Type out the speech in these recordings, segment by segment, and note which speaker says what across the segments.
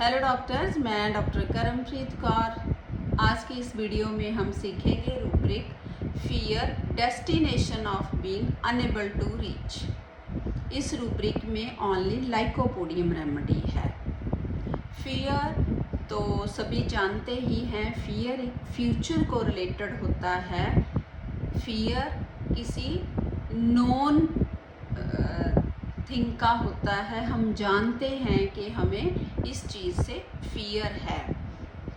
Speaker 1: Hello doctors, मैं doctor Karampreet Kaur. आज की इस वीडियो में हम सीखेंगे rubric fear destination of being unable to reach. इस रूब्रिक में ओनली लाइकोपोडियम रेमेडी है। फियर तो सभी जानते ही हैं, फियर एक फ्यूचर को रिलेटेड होता है। फियर किसी नोन थिंग का होता है, हम जानते हैं कि हमें इस चीज़ से फियर है।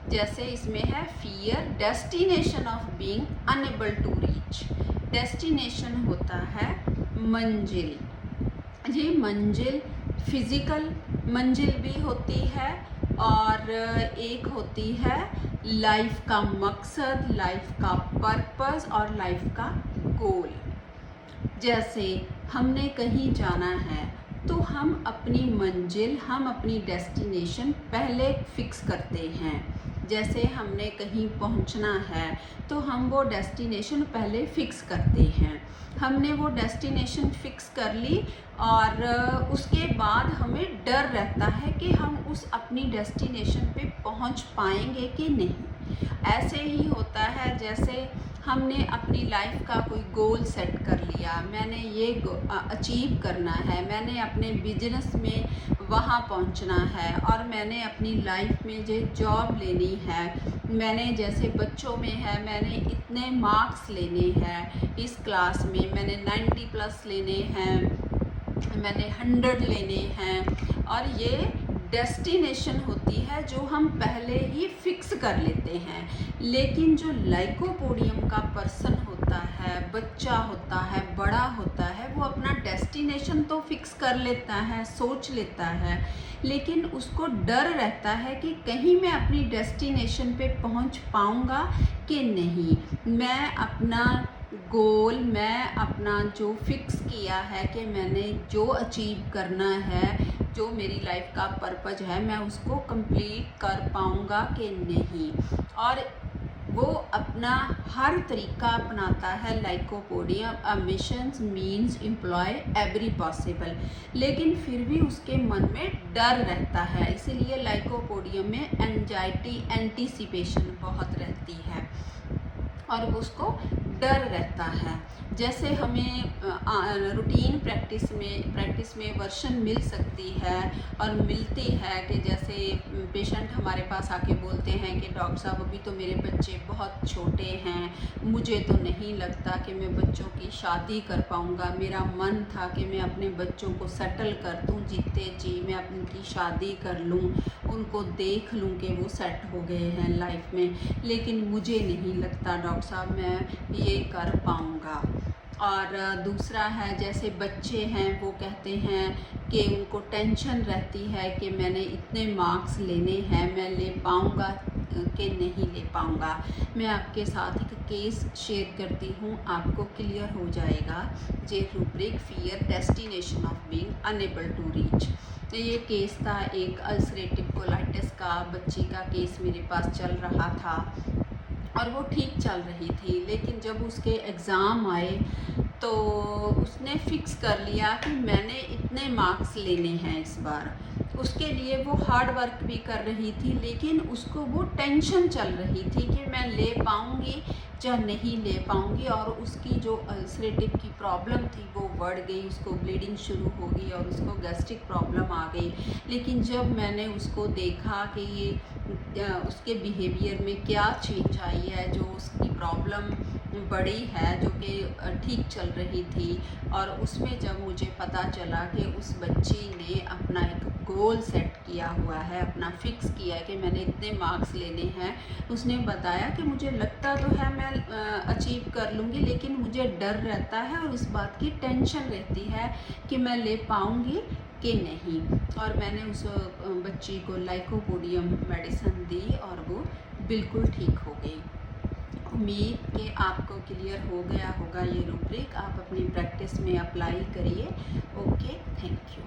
Speaker 1: जैसे इसमें है fear destination of being unable to reach. Destination होता है मंजिल। ये मंजिल फिजिकल मंजिल भी होती है और एक होती है लाइफ का मकसद, लाइफ का पर्पस और लाइफ का गोल। जैसे हमने कहीं जाना है तो हम अपनी मंजिल, हम अपनी डेस्टिनेशन पहले फिक्स करते हैं। जैसे हमने कहीं पहुंचना है तो हम वो डेस्टिनेशन पहले फिक्स करते हैं। हमने वो डेस्टिनेशन फिक्स कर ली और उसके बाद हमें डर रहता है कि हम उस अपनी डेस्टिनेशन पे पहुंच पाएंगे कि नहीं। ऐसे ही होता है जैसे हमने अपनी लाइफ का कोई गोल सेट कर लिया, मैंने ये अचीव करना है, मैंने अपने बिजनेस में वहाँ पहुँचना है और मैंने अपनी लाइफ में जो जॉब लेनी है, मैंने जैसे बच्चों में है मैंने इतने मार्क्स लेने हैं इस क्लास में, मैंने 90 प्लस लेने हैं, मैंने 100 लेने हैं। और ये डेस्टिनेशन होती है जो हम पहले ही फिक्स कर लेते हैं। लेकिन जो लाइकोपोडियम का पर्सन होता है, बच्चा होता है, बड़ा होता है, वो अपना डेस्टिनेशन तो फिक्स कर लेता है, सोच लेता है, लेकिन उसको डर रहता है कि कहीं मैं अपनी डेस्टिनेशन पे पहुंच पाऊंगा कि नहीं। मैं अपना गोल, मैं अपना जो फिक्स किया है कि मैंने जो अचीव करना है, जो मेरी लाइफ का पर्पज है, मैं उसको कंप्लीट कर पाऊंगा कि नहीं। और वो अपना हर तरीका अपनाता है lycopodium. Ambitions means employ every possible, लेकिन फिर भी उसके मन में डर रहता है। इसीलिए लाइकोपोडियम में एंजाइटी, एंटीसिपेशन बहुत रहती है और उसको डर रहता है। जैसे हमें रूटीन प्रैक्टिस में वर्शन मिल सकती है और मिलती है कि जैसे पेशेंट हमारे पास आके बोलते हैं कि डॉक्टर साहब अभी तो मेरे बच्चे बहुत छोटे हैं, मुझे तो नहीं लगता कि मैं बच्चों की शादी कर पाऊँगा। मेरा मन था कि मैं अपने बच्चों को सेटल कर दूँ, जीते जी मैं उनकी शादी कर लूँ, उनको देख लूँ कि वो सेट हो गए हैं लाइफ में, लेकिन मुझे नहीं लगता डॉक्टर साहब मैं ये कर पाऊँगा। और दूसरा है जैसे बच्चे हैं, वो कहते हैं कि उनको टेंशन रहती है कि मैंने इतने मार्क्स लेने हैं, मैं ले पाऊँगा कि नहीं ले पाऊँगा। मैं आपके साथ एक केस शेयर करती हूँ, आपको क्लियर हो जाएगा। जे rubric fear destination of being unable to reach. तो ये केस था एक अल्सरेटिव कोलाइटिस का बच्ची का केस मेरे पास चल रहा था और वो ठीक चल रही थी। लेकिन जब उसके एग्ज़ाम आए तो उसने फिक्स कर लिया कि मैंने इतने मार्क्स लेने हैं इस बार। उसके लिए वो हार्ड वर्क भी कर रही थी, लेकिन उसको वो टेंशन चल रही थी कि मैं ले पाऊँगी या नहीं ले पाऊँगी। और उसकी जो अल्सरेटिव की प्रॉब्लम थी वो बढ़ गई, उसको ब्लीडिंग शुरू हो गई और उसको गैस्ट्रिक प्रॉब्लम आ गई। लेकिन जब मैंने उसको देखा कि ये उसके बिहेवियर में क्या चेंज आई है, जो उसकी प्रॉब्लम बड़ी है जो कि ठीक चल रही थी, और उसमें जब मुझे पता चला कि उस बच्ची ने अपना एक गोल सेट किया हुआ है, अपना फिक्स किया है कि मैंने इतने मार्क्स लेने हैं, उसने बताया कि मुझे लगता तो है मैं अचीव कर लूँगी, लेकिन मुझे डर रहता है और इस बात की टेंशन रहती है कि मैं ले पाऊँगी कि नहीं। और मैंने उस बच्ची को लाइकोपोडियम मेडिसिन दी और वो बिल्कुल ठीक हो गई। उम्मीद कि आपको क्लियर हो गया होगा ये रूब्रिक, आप अपनी प्रैक्टिस में अप्लाई करिए। Okay, thank you.